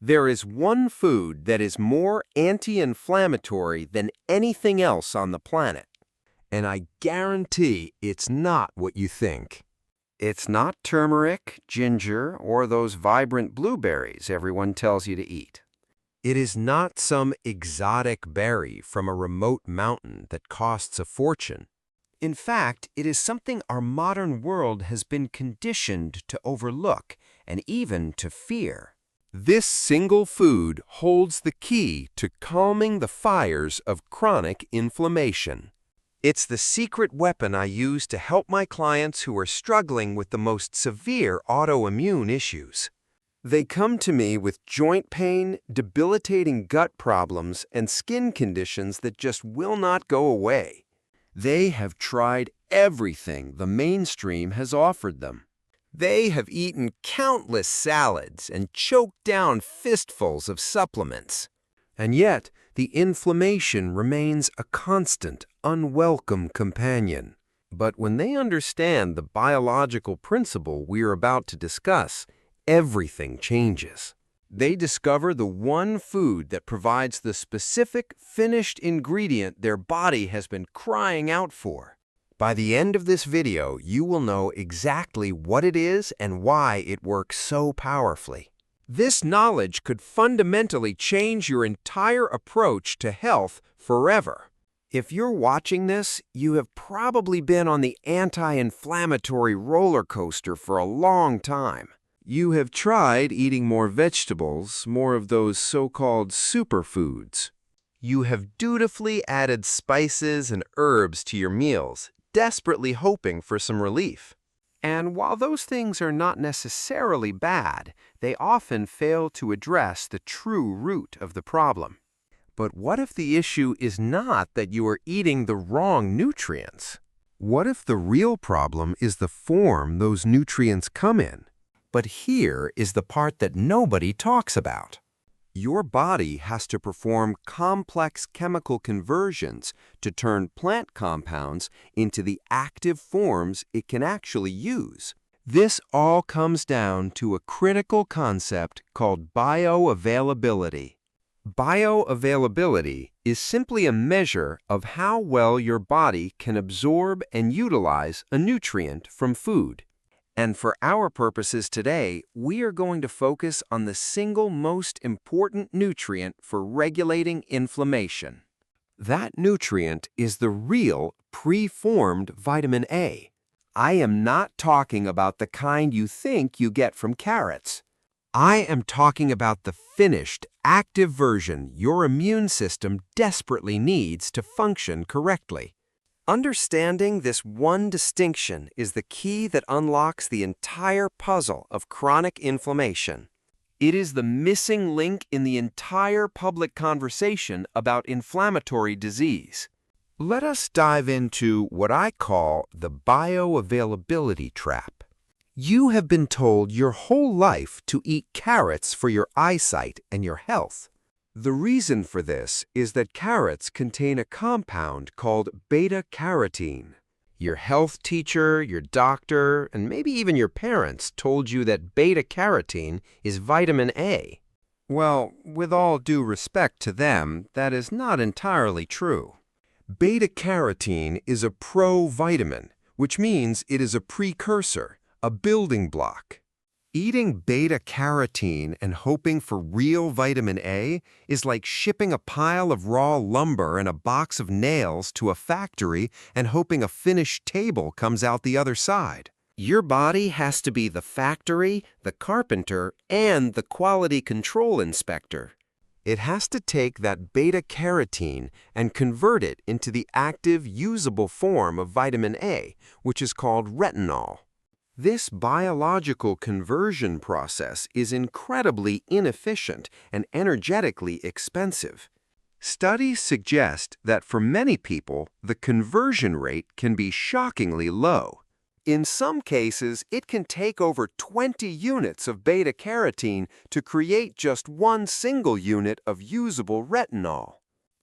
There is one food that is more anti-inflammatory than anything else on the planet. And I guarantee it's not what you think. It's not turmeric, ginger, or those vibrant blueberries everyone tells you to eat. It is not some exotic berry from a remote mountain that costs a fortune. In fact, it is something our modern world has been conditioned to overlook and even to fear. This single food holds the key to calming the fires of chronic inflammation. It's the secret weapon I use to help my clients who are struggling with the most severe autoimmune issues. They come to me with joint pain, debilitating gut problems, and skin conditions that just will not go away. They have tried everything the mainstream has offered them. They have eaten countless salads and choked down fistfuls of supplements. And yet, the inflammation remains a constant, unwelcome companion. But when they understand the biological principle we are about to discuss, everything changes. They discover the one food that provides the specific finished ingredient their body has been crying out for. By the end of this video, you will know exactly what it is and why it works so powerfully. This knowledge could fundamentally change your entire approach to health forever. If you're watching this, you have probably been on the anti-inflammatory roller coaster for a long time. You have tried eating more vegetables, more of those so-called superfoods. You have dutifully added spices and herbs to your meals, desperately hoping for some relief. And while those things are not necessarily bad, they often fail to address the true root of the problem. But what if the issue is not that you are eating the wrong nutrients? What if the real problem is the form those nutrients come in? But here is the part that nobody talks about. Your body has to perform complex chemical conversions to turn plant compounds into the active forms it can actually use. This all comes down to a critical concept called bioavailability. Bioavailability is simply a measure of how well your body can absorb and utilize a nutrient from food. And for our purposes today, we are going to focus on the single most important nutrient for regulating inflammation. That nutrient is the real preformed vitamin A. I am not talking about the kind you think you get from carrots. I am talking about the finished, active version your immune system desperately needs to function correctly. Understanding this one distinction is the key that unlocks the entire puzzle of chronic inflammation. It is the missing link in the entire public conversation about inflammatory disease. Let us dive into what I call the bioavailability trap. You have been told your whole life to eat carrots for your eyesight and your health. The reason for this is that carrots contain a compound called beta-carotene. Your health teacher, your doctor, and maybe even your parents told you that beta-carotene is vitamin A. Well, with all due respect to them, that is not entirely true. Beta-carotene is a provitamin, which means it is a precursor, a building block. Eating beta-carotene and hoping for real vitamin A is like shipping a pile of raw lumber and a box of nails to a factory and hoping a finished table comes out the other side. Your body has to be the factory, the carpenter, and the quality control inspector. It has to take that beta-carotene and convert it into the active, usable form of vitamin A, which is called retinol. This biological conversion process is incredibly inefficient and energetically expensive. Studies suggest that for many people, the conversion rate can be shockingly low. In some cases, it can take over 20 units of beta-carotene to create just one single unit of usable retinol.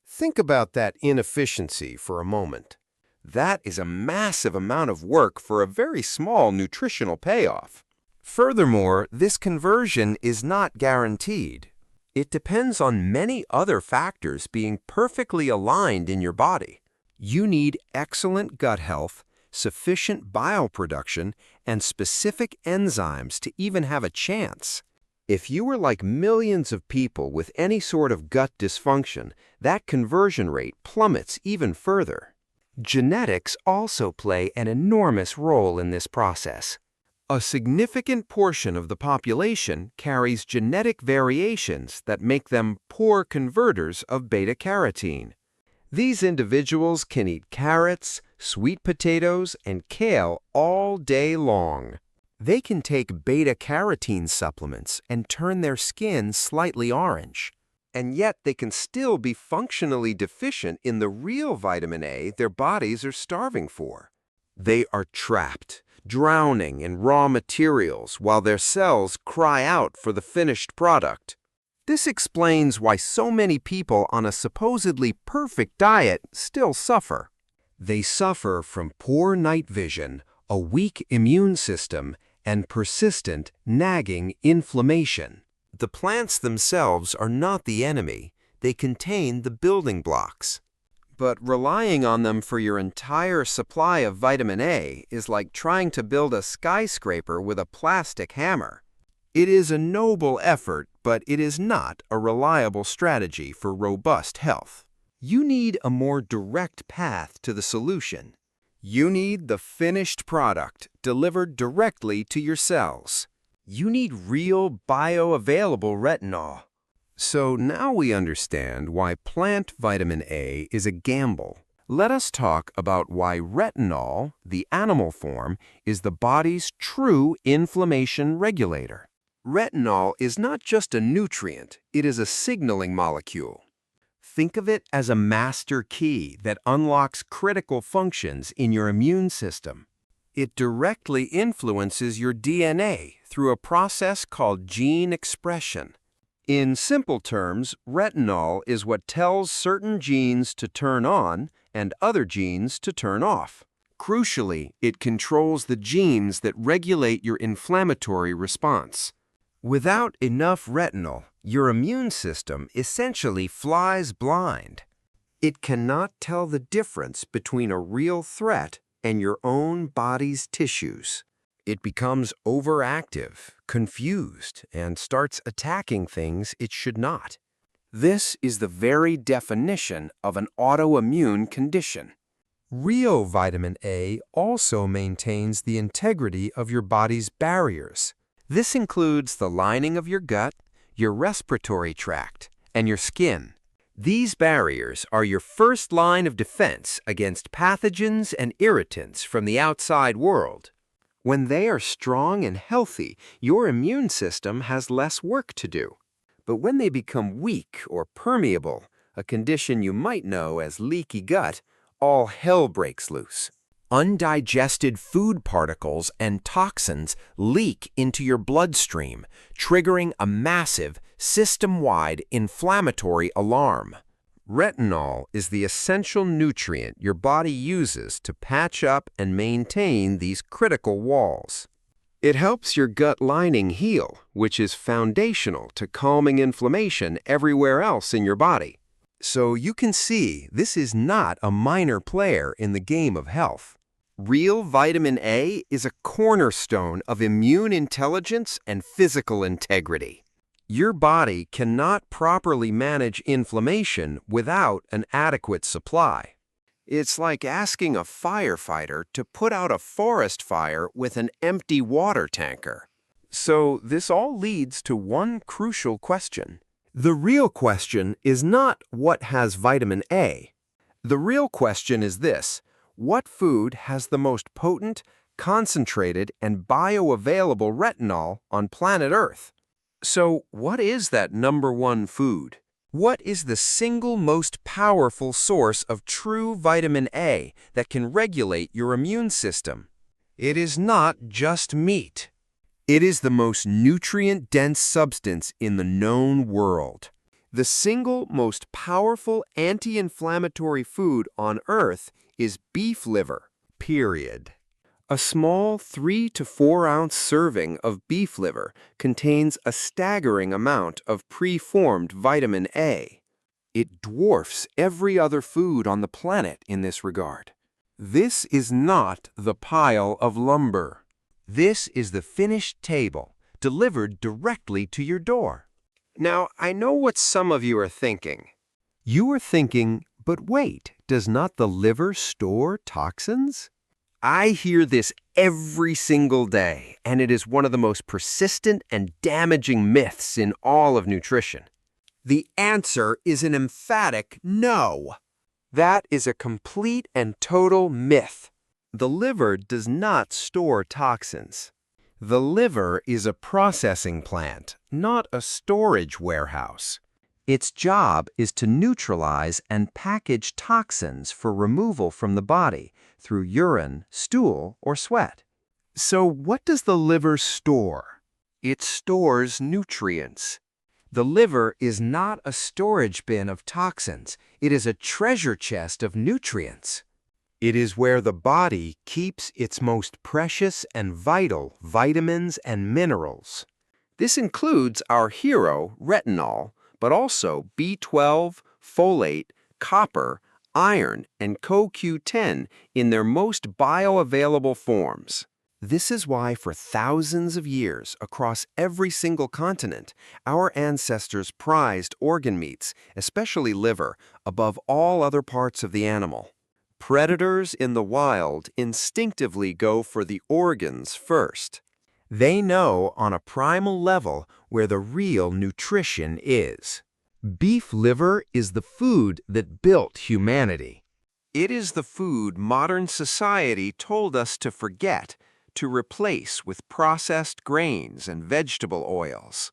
Think about that inefficiency for a moment. That is a massive amount of work for a very small nutritional payoff. Furthermore, this conversion is not guaranteed. It depends on many other factors being perfectly aligned in your body. You need excellent gut health, sufficient bioproduction, and specific enzymes to even have a chance. If you were like millions of people with any sort of gut dysfunction, that conversion rate plummets even further. Genetics also play an enormous role in this process. A significant portion of the population carries genetic variations that make them poor converters of beta-carotene. These individuals can eat carrots, sweet potatoes, and kale all day long. They can take beta-carotene supplements and turn their skin slightly orange. And yet they can still be functionally deficient in the real vitamin A their bodies are starving for. They are trapped, drowning in raw materials while their cells cry out for the finished product. This explains why so many people on a supposedly perfect diet still suffer. They suffer from poor night vision, a weak immune system, and persistent, nagging inflammation. The plants themselves are not the enemy. They contain the building blocks. But relying on them for your entire supply of vitamin A is like trying to build a skyscraper with a plastic hammer. It is a noble effort, but it is not a reliable strategy for robust health. You need a more direct path to the solution. You need the finished product delivered directly to your cells. You need real bioavailable retinol. So now we understand why plant vitamin A is a gamble. Let us talk about why retinol, the animal form, is the body's true inflammation regulator. Retinol is not just a nutrient, it is a signaling molecule. Think of it as a master key that unlocks critical functions in your immune system. It directly influences your DNA through a process called gene expression. In simple terms, retinol is what tells certain genes to turn on and other genes to turn off. Crucially, it controls the genes that regulate your inflammatory response. Without enough retinol, your immune system essentially flies blind. It cannot tell the difference between a real threat and your own body's tissues. It becomes overactive, confused, and starts attacking things it should not. This is the very definition of an autoimmune condition. Real vitamin A also maintains the integrity of your body's barriers. This includes the lining of your gut, your respiratory tract, and your skin. These barriers are your first line of defense against pathogens and irritants from the outside world. When they are strong and healthy, your immune system has less work to do. But when they become weak or permeable, a condition you might know as leaky gut, all hell breaks loose. Undigested food particles and toxins leak into your bloodstream, triggering a massive, system-wide inflammatory alarm. Retinol is the essential nutrient your body uses to patch up and maintain these critical walls. It helps your gut lining heal, which is foundational to calming inflammation everywhere else in your body. So you can see this is not a minor player in the game of health. Real vitamin A is a cornerstone of immune intelligence and physical integrity. Your body cannot properly manage inflammation without an adequate supply. It's like asking a firefighter to put out a forest fire with an empty water tanker. So this all leads to one crucial question. The real question is not what has vitamin A. The real question is this: what food has the most potent, concentrated, and bioavailable retinol on planet Earth? So, what is that number one food? What is the single most powerful source of true vitamin A that can regulate your immune system? It is not just meat. It is the most nutrient-dense substance in the known world. The single most powerful anti-inflammatory food on Earth is beef liver, period. A small 3 to 4 ounce serving of beef liver contains a staggering amount of preformed vitamin A. It dwarfs every other food on the planet in this regard. This is not the pile of lumber. This is the finished table, delivered directly to your door. Now, I know what some of you are thinking. You are thinking, but wait, does not the liver store toxins? I hear this every single day, and it is one of the most persistent and damaging myths in all of nutrition. The answer is an emphatic no. That is a complete and total myth. The liver does not store toxins. The liver is a processing plant, not a storage warehouse. Its job is to neutralize and package toxins for removal from the body through urine, stool, or sweat. So what does the liver store? It stores nutrients. The liver is not a storage bin of toxins. It is a treasure chest of nutrients. It is where the body keeps its most precious and vital vitamins and minerals. This includes our hero, retinol, but also B12, folate, copper, iron, and CoQ10 in their most bioavailable forms. This is why for thousands of years, across every single continent, our ancestors prized organ meats, especially liver, above all other parts of the animal. Predators in the wild instinctively go for the organs first. They know on a primal level where the real nutrition is. Beef liver is the food that built humanity. It is the food modern society told us to forget, to replace with processed grains and vegetable oils.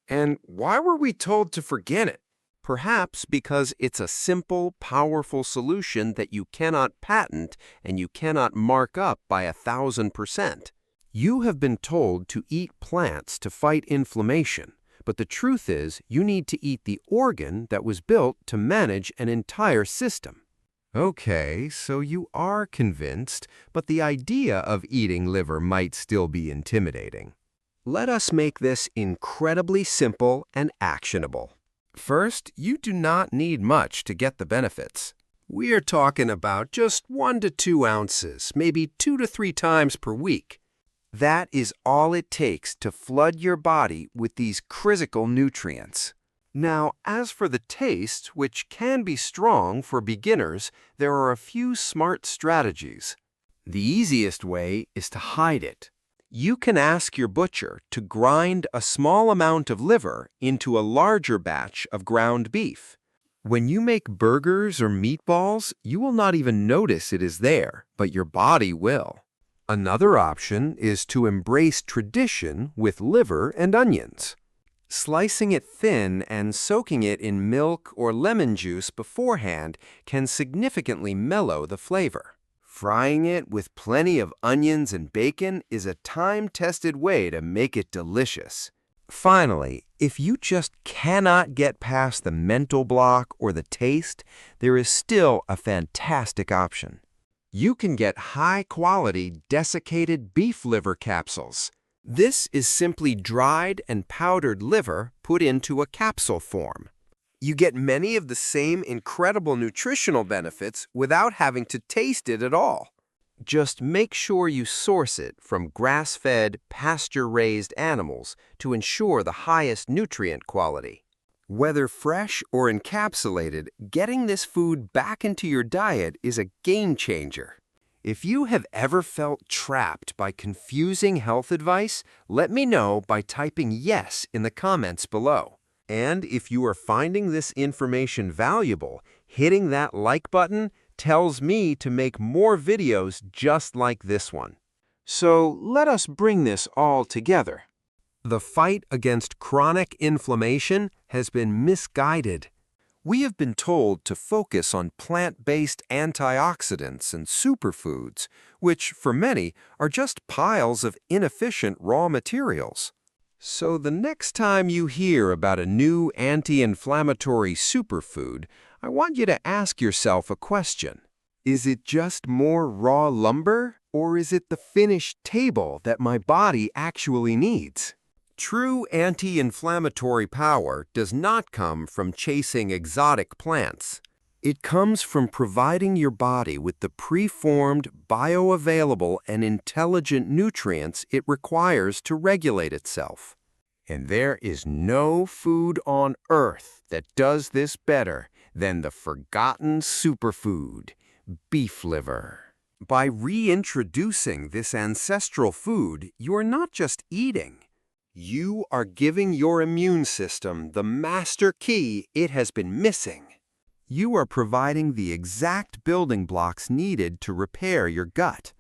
And why were we told to forget it? Perhaps because it's a simple, powerful solution that you cannot patent and you cannot mark up by 1,000%. You have been told to eat plants to fight inflammation, but the truth is you need to eat the organ that was built to manage an entire system. Okay, so you are convinced, but the idea of eating liver might still be intimidating. Let us make this incredibly simple and actionable. First, you do not need much to get the benefits. We are talking about just 1 to 2 ounces, maybe 2 to 3 times per week. That is all it takes to flood your body with these critical nutrients. Now, as for the taste, which can be strong for beginners, there are a few smart strategies. The easiest way is to hide it. You can ask your butcher to grind a small amount of liver into a larger batch of ground beef. When you make burgers or meatballs, you will not even notice it is there, but your body will. Another option is to embrace tradition with liver and onions. Slicing it thin and soaking it in milk or lemon juice beforehand can significantly mellow the flavor. Frying it with plenty of onions and bacon is a time-tested way to make it delicious. Finally, if you just cannot get past the mental block or the taste, there is still a fantastic option. You can get high-quality desiccated beef liver capsules. This is simply dried and powdered liver put into a capsule form. You get many of the same incredible nutritional benefits without having to taste it at all. Just make sure you source it from grass-fed, pasture-raised animals to ensure the highest nutrient quality. Whether fresh or encapsulated, getting this food back into your diet is a game changer. If you have ever felt trapped by confusing health advice, let me know by typing yes in the comments below. And if you are finding this information valuable, hitting that like button tells me to make more videos just like this one. So let us bring this all together. The fight against chronic inflammation has been misguided. We have been told to focus on plant-based antioxidants and superfoods, which, for many, are just piles of inefficient raw materials. So the next time you hear about a new anti-inflammatory superfood, I want you to ask yourself a question. Is it just more raw lumber, or is it the finished table that my body actually needs? True anti-inflammatory power does not come from chasing exotic plants. It comes from providing your body with the preformed, bioavailable, and intelligent nutrients it requires to regulate itself. And there is no food on earth that does this better than the forgotten superfood, beef liver. By reintroducing this ancestral food, you are not just eating. You are giving your immune system the master key it has been missing. You are providing the exact building blocks needed to repair your gut.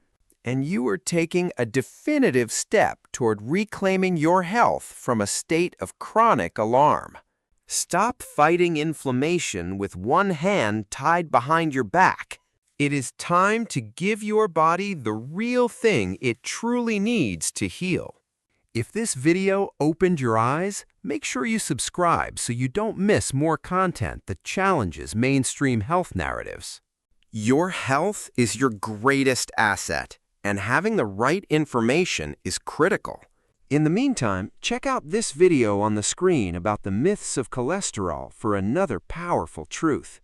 And you are taking a definitive step toward reclaiming your health from a state of chronic alarm. Stop fighting inflammation with one hand tied behind your back. It is time to give your body the real thing it truly needs to heal. If this video opened your eyes, make sure you subscribe so you don't miss more content that challenges mainstream health narratives. Your health is your greatest asset, and having the right information is critical. In the meantime, check out this video on the screen about the myths of cholesterol for another powerful truth.